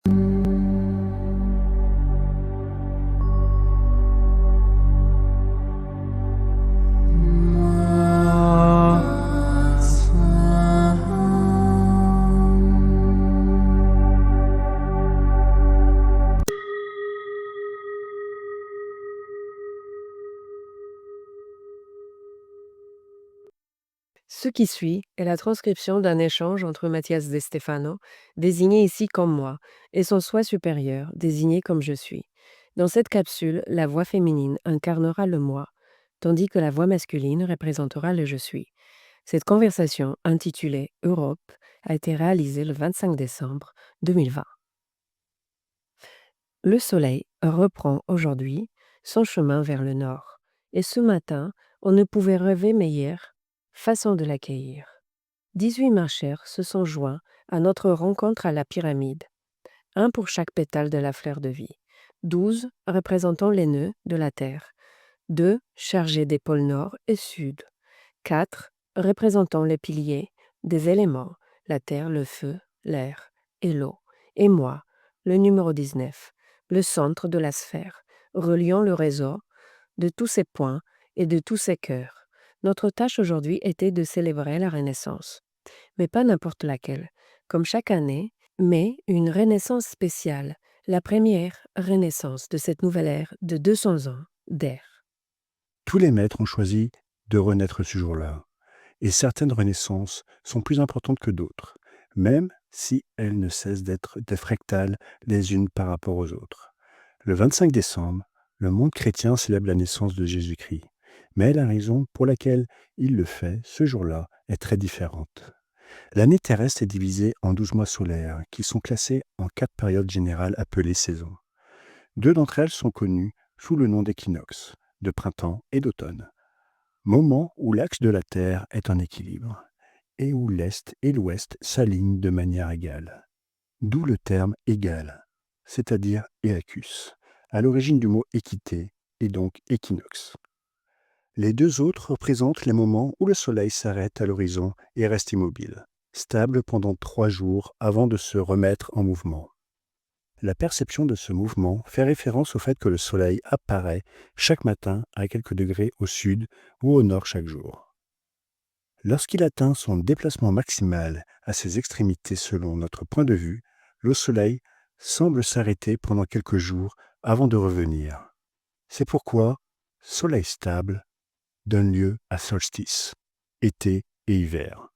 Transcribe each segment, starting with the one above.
Ce qui suit est la transcription d'un échange entre Mathias de Stefano, désigné ici comme moi, et son soi supérieur, désigné comme je suis. Dans cette capsule, la voix féminine incarnera le moi, tandis que la voix masculine représentera le je suis. Cette conversation, intitulée Europe, a été réalisée le 25 décembre 2020. Le soleil reprend aujourd'hui son chemin vers le nord, et ce matin, on ne pouvait rêver meilleure façon de l'accueillir. 18 marcheurs se sont joints à notre rencontre à la pyramide, un pour chaque pétale de la fleur de vie, 12 représentant les nœuds de la Terre, 2 chargés des pôles nord et sud, 4 représentant les piliers des éléments, la terre, le feu, l'air et l'eau, et moi, le numéro 19, le centre de la sphère, reliant le réseau de tous ces points et de tous ces cœurs. Notre tâche aujourd'hui était de célébrer la Renaissance, mais pas n'importe laquelle, comme chaque année, mais une Renaissance spéciale, la première Renaissance de cette nouvelle ère de 200 ans d'air. Tous les maîtres ont choisi de renaître ce jour-là, et certaines renaissances sont plus importantes que d'autres, même si elles ne cessent d'être des fractales les unes par rapport aux autres. Le 25 décembre, le monde chrétien célèbre la naissance de Jésus-Christ, mais la raison pour laquelle il le fait ce jour-là est très différente. L'année terrestre est divisée en 12 mois solaires qui sont classés en 4 périodes générales appelées saisons. 2 d'entre elles sont connues sous le nom d'équinoxes, de printemps et d'automne, moment où l'axe de la Terre est en équilibre et où l'Est et l'Ouest s'alignent de manière égale. D'où le terme égal, c'est-à-dire éacus, à l'origine du mot équité et donc équinoxe. Les 2 autres représentent les moments où le Soleil s'arrête à l'horizon et reste immobile, stable pendant 3 jours avant de se remettre en mouvement. La perception de ce mouvement fait référence au fait que le Soleil apparaît chaque matin à quelques degrés au sud ou au nord chaque jour. Lorsqu'il atteint son déplacement maximal à ses extrémités selon notre point de vue, le Soleil semble s'arrêter pendant quelques jours avant de revenir. C'est pourquoi Soleil stable donne lieu à solstice, été et hiver.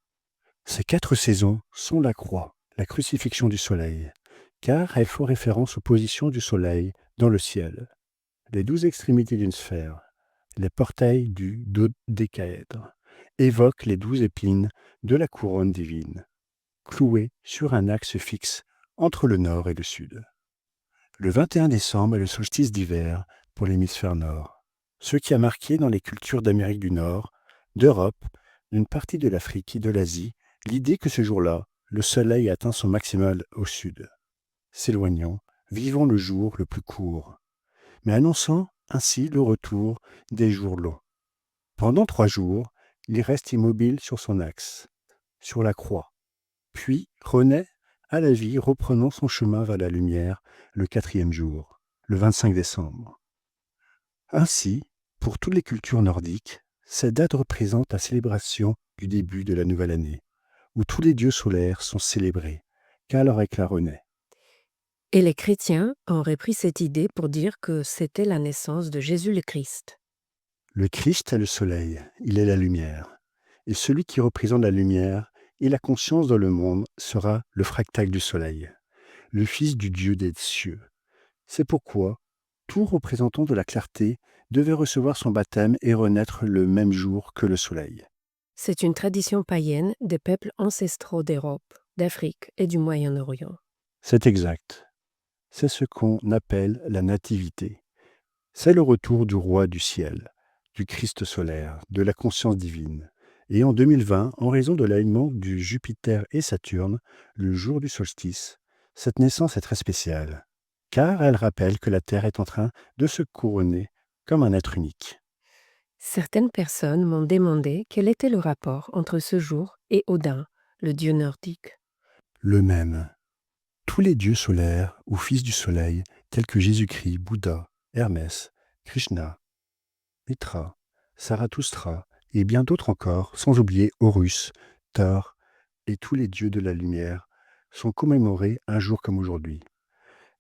Ces 4 saisons sont la croix, la crucifixion du Soleil, car elles font référence aux positions du Soleil dans le ciel, les 12 extrémités d'une sphère, les portails du dodécaèdre, évoquent les 12 épines de la couronne divine, clouées sur un axe fixe entre le nord et le sud. Le 21 décembre est le solstice d'hiver pour l'hémisphère nord, ce qui a marqué dans les cultures d'Amérique du Nord, d'Europe, d'une partie de l'Afrique et de l'Asie, l'idée que ce jour-là, le soleil atteint son maximal au sud. S'éloignant, vivant le jour le plus court, mais annonçant ainsi le retour des jours longs. Pendant 3 jours, il reste immobile sur son axe, sur la croix, puis renaît à la vie reprenant son chemin vers la lumière le 4e jour, le 25 décembre. Ainsi, pour toutes les cultures nordiques, cette date représente la célébration du début de la nouvelle année, où tous les dieux solaires sont célébrés, car leur éclat renaît. Et les chrétiens ont repris cette idée pour dire que c'était la naissance de Jésus le Christ. Le Christ est le soleil, il est la lumière. Et celui qui représente la lumière et la conscience dans le monde sera le fractal du soleil, le fils du Dieu des cieux. C'est pourquoi tout représentant de la clarté devait recevoir son baptême et renaître le même jour que le soleil. C'est une tradition païenne des peuples ancestraux d'Europe, d'Afrique et du Moyen-Orient. C'est exact. C'est ce qu'on appelle la nativité. C'est le retour du roi du ciel, du Christ solaire, de la conscience divine. Et en 2020, en raison de l'alignement du Jupiter et Saturne, le jour du solstice, cette naissance est très spéciale, car elle rappelle que la Terre est en train de se couronner comme un être unique. Certaines personnes m'ont demandé quel était le rapport entre ce jour et Odin, le dieu nordique. Le même. Tous les dieux solaires ou fils du soleil, tels que Jésus-Christ, Bouddha, Hermès, Krishna, Mitra, Zarathustra et bien d'autres encore, sans oublier Horus, Thor et tous les dieux de la lumière, sont commémorés un jour comme aujourd'hui.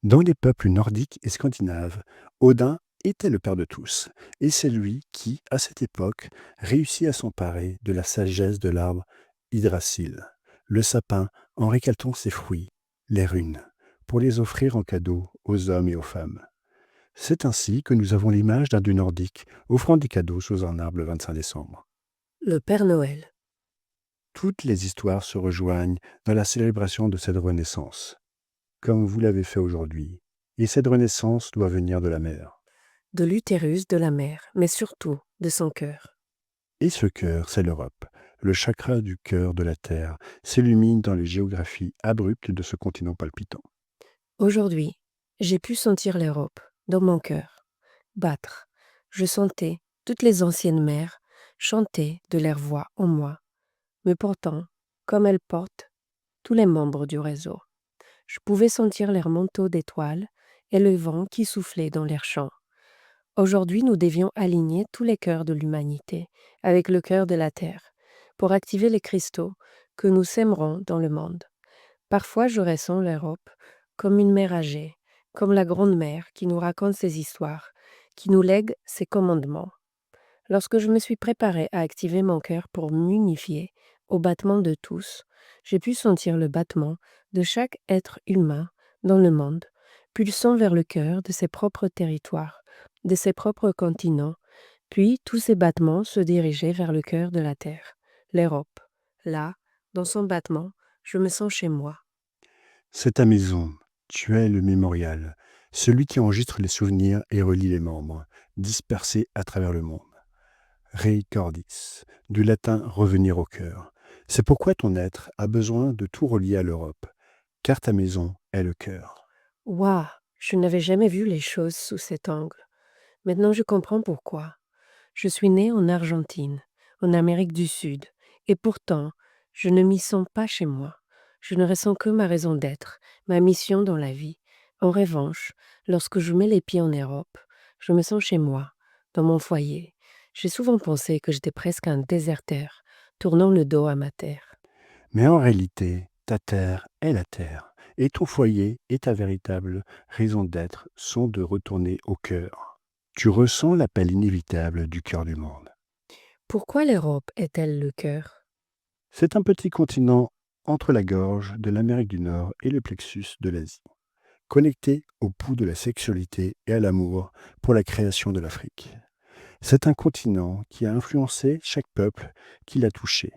Dans les peuples nordiques et scandinaves, Odin était le père de tous, et c'est lui qui, à cette époque, réussit à s'emparer de la sagesse de l'arbre Yggdrasil, le sapin, en récoltant ses fruits, les runes, pour les offrir en cadeau aux hommes et aux femmes. C'est ainsi que nous avons l'image d'un dieu nordique offrant des cadeaux sous un arbre le 25 décembre. Le Père Noël. Toutes les histoires se rejoignent dans la célébration de cette renaissance, comme vous l'avez fait aujourd'hui. Et cette renaissance doit venir de la mer. De l'utérus de la mère, mais surtout de son cœur. Et ce cœur, c'est l'Europe. Le chakra du cœur de la Terre s'illumine dans les géographies abruptes de ce continent palpitant. Aujourd'hui, j'ai pu sentir l'Europe dans mon cœur, battre. Je sentais toutes les anciennes mères chanter de leur voix en moi, me portant, comme elles portent, tous les membres du réseau. Je pouvais sentir leur manteau d'étoiles et le vent qui soufflait dans leurs chants. Aujourd'hui, nous devions aligner tous les cœurs de l'humanité avec le cœur de la Terre pour activer les cristaux que nous sèmerons dans le monde. Parfois, je ressens l'Europe comme une mère âgée, comme la grande mère qui nous raconte ses histoires, qui nous lègue ses commandements. Lorsque je me suis préparée à activer mon cœur pour m'unifier au battement de tous, j'ai pu sentir le battement de chaque être humain dans le monde, pulsant vers le cœur de ses propres territoires, de ses propres continents, puis tous ces battements se dirigeaient vers le cœur de la Terre, l'Europe. Là, dans son battement, je me sens chez moi. C'est ta maison, tu es le mémorial, celui qui enregistre les souvenirs et relie les membres, dispersés à travers le monde. Recordis, du latin revenir au cœur. C'est pourquoi ton être a besoin de tout relier à l'Europe, car ta maison est le cœur. Waouh, je n'avais jamais vu les choses sous cet angle. Maintenant, je comprends pourquoi. Je suis née en Argentine, en Amérique du Sud, et pourtant, je ne m'y sens pas chez moi. Je ne ressens que ma raison d'être, ma mission dans la vie. En revanche, lorsque je mets les pieds en Europe, je me sens chez moi, dans mon foyer. J'ai souvent pensé que j'étais presque un déserteur, tournant le dos à ma terre. Mais en réalité, ta terre est la terre, et ton foyer et ta véritable raison d'être sont de retourner au cœur. Tu ressens l'appel inévitable du cœur du monde. Pourquoi l'Europe est-elle le cœur? C'est un petit continent entre la gorge de l'Amérique du Nord et le plexus de l'Asie, connecté au pouls de la sexualité et à l'amour pour la création de l'Afrique. C'est un continent qui a influencé chaque peuple qui l'a touché.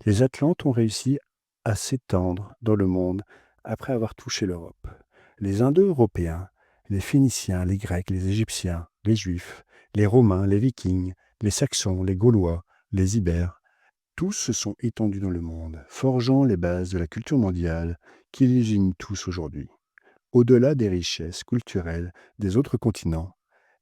Les Atlantes ont réussi à s'étendre dans le monde après avoir touché l'Europe. Les Indo-Européens, les Phéniciens, les Grecs, les Égyptiens, les Juifs, les Romains, les Vikings, les Saxons, les Gaulois, les Ibères, tous se sont étendus dans le monde, forgeant les bases de la culture mondiale qui les unit tous aujourd'hui. Au-delà des richesses culturelles des autres continents,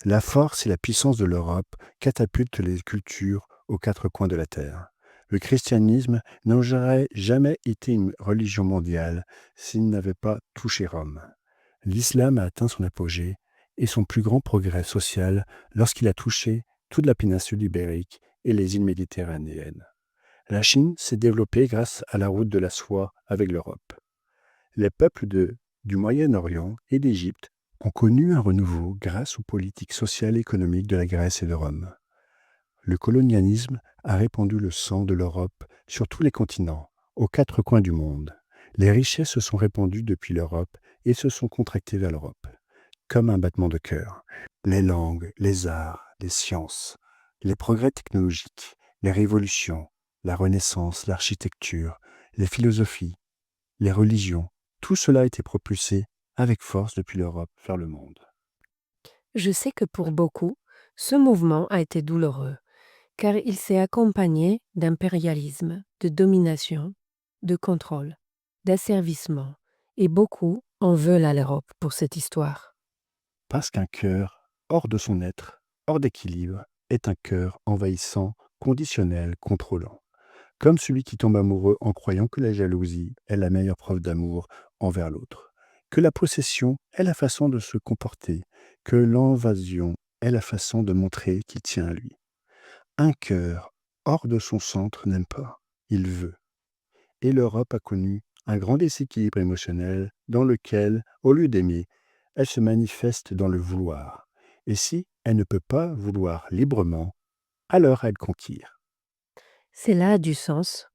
la force et la puissance de l'Europe catapultent les cultures aux quatre coins de la Terre. Le christianisme n'aurait jamais été une religion mondiale s'il n'avait pas touché Rome. L'islam a atteint son apogée et son plus grand progrès social lorsqu'il a touché toute la péninsule ibérique et les îles méditerranéennes. La Chine s'est développée grâce à la route de la soie avec l'Europe. Les peuples du Moyen-Orient et d'Égypte ont connu un renouveau grâce aux politiques sociales et économiques de la Grèce et de Rome. Le colonialisme a répandu le sang de l'Europe sur tous les continents, aux quatre coins du monde. Les richesses se sont répandues depuis l'Europe et se sont contractées vers l'Europe, comme un battement de cœur. Les langues, les arts, les sciences, les progrès technologiques, les révolutions, la Renaissance, l'architecture, les philosophies, les religions, tout cela a été propulsé avec force depuis l'Europe vers le monde. Je sais que pour beaucoup, ce mouvement a été douloureux, car il s'est accompagné d'impérialisme, de domination, de contrôle, d'asservissement, et beaucoup en veulent à l'Europe pour cette histoire. Parce qu'un cœur hors de son être, hors d'équilibre, est un cœur envahissant, conditionnel, contrôlant. Comme celui qui tombe amoureux en croyant que la jalousie est la meilleure preuve d'amour envers l'autre. que la possession est la façon de se comporter, que l'invasion est la façon de montrer qu'il tient à lui. Un cœur hors de son centre n'aime pas, il veut. Et l'Europe a connu un grand déséquilibre émotionnel dans lequel, au lieu d'aimer, elle se manifeste dans le vouloir. Et si elle ne peut pas vouloir librement, alors elle conquiert. Cela a du sens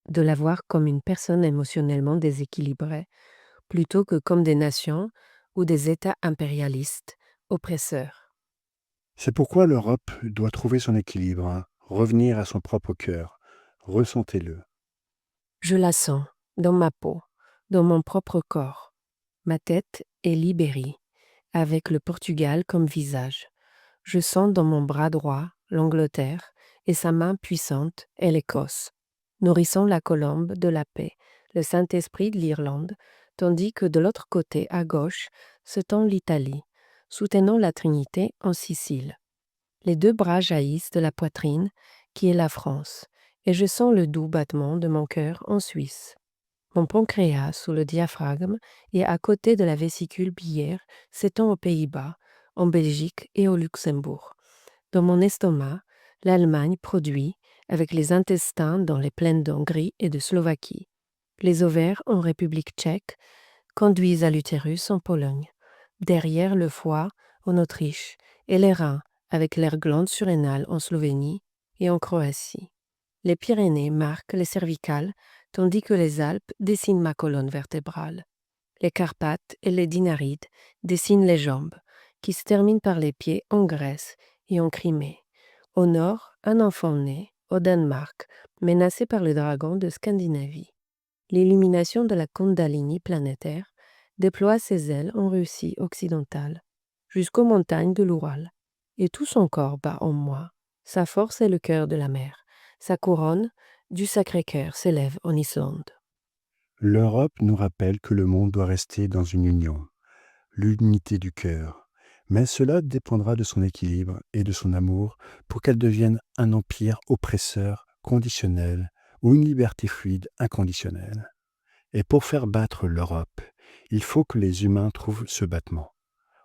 de la voir comme une personne émotionnellement déséquilibrée, plutôt que comme des nations ou des États impérialistes, oppresseurs. C'est pourquoi l'Europe doit trouver son équilibre, hein, revenir à son propre cœur. Ressentez-le. Je la sens, dans ma peau, dans mon propre corps. Ma tête est l'Ibérie, avec le Portugal comme visage. Je sens dans mon bras droit l'Angleterre et sa main puissante est l'Écosse, nourrissant la colombe de la paix, le Saint-Esprit de l'Irlande, tandis que de l'autre côté, à gauche, se tend l'Italie, soutenant la Trinité en Sicile. Les deux bras jaillissent de la poitrine, qui est la France, et je sens le doux battement de mon cœur en Suisse. Mon pancréas sous le diaphragme et à côté de la vésicule biliaire s'étend aux Pays-Bas, en Belgique et au Luxembourg. Dans mon estomac, l'Allemagne produit, avec les intestins dans les plaines d'Hongrie et de Slovaquie. Les ovaires en République tchèque conduisent à l'utérus en Pologne. Derrière le foie en Autriche et les reins avec leurs glandes surrénales en Slovénie et en Croatie. Les Pyrénées marquent les cervicales tandis que les Alpes dessinent ma colonne vertébrale. Les Carpates et les Dinarides dessinent les jambes, qui se terminent par les pieds en Grèce et en Crimée. Au nord, un enfant né, au Danemark, menacé par le dragon de Scandinavie. L'illumination de la Kundalini planétaire déploie ses ailes en Russie occidentale, jusqu'aux montagnes de l'Oural, et tout son corps bat en moi. Sa force est le cœur de la mer, sa couronne du Sacré-Cœur s'élève en Islande. L'Europe nous rappelle que le monde doit rester dans une union, l'unité du cœur. Mais cela dépendra de son équilibre et de son amour pour qu'elle devienne un empire oppresseur conditionnel ou une liberté fluide inconditionnelle. Et pour faire battre l'Europe, il faut que les humains trouvent ce battement.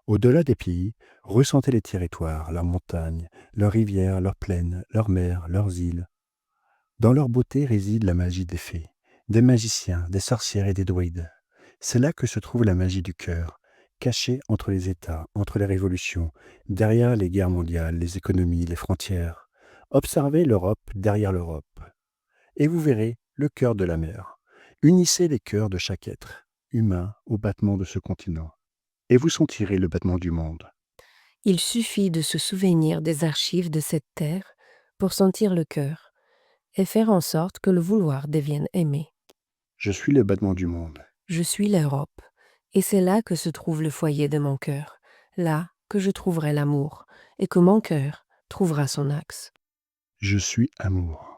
Au-delà des pays, ressentez les territoires, leurs montagnes, leurs rivières, leurs plaines, leurs mers, leurs îles. Dans leur beauté réside la magie des fées, des magiciens, des sorcières et des druides. C'est là que se trouve la magie du cœur, cachée entre les États, entre les révolutions, derrière les guerres mondiales, les économies, les frontières. Observez l'Europe derrière l'Europe, et vous verrez le cœur de la mer. Unissez les cœurs de chaque être, humain, au battement de ce continent, et vous sentirez le battement du monde. Il suffit de se souvenir des archives de cette terre pour sentir le cœur et faire en sorte que le vouloir devienne aimé. Je suis le battement du monde. Je suis l'Europe, et c'est là que se trouve le foyer de mon cœur, là que je trouverai l'amour, et que mon cœur trouvera son axe. Je suis amour.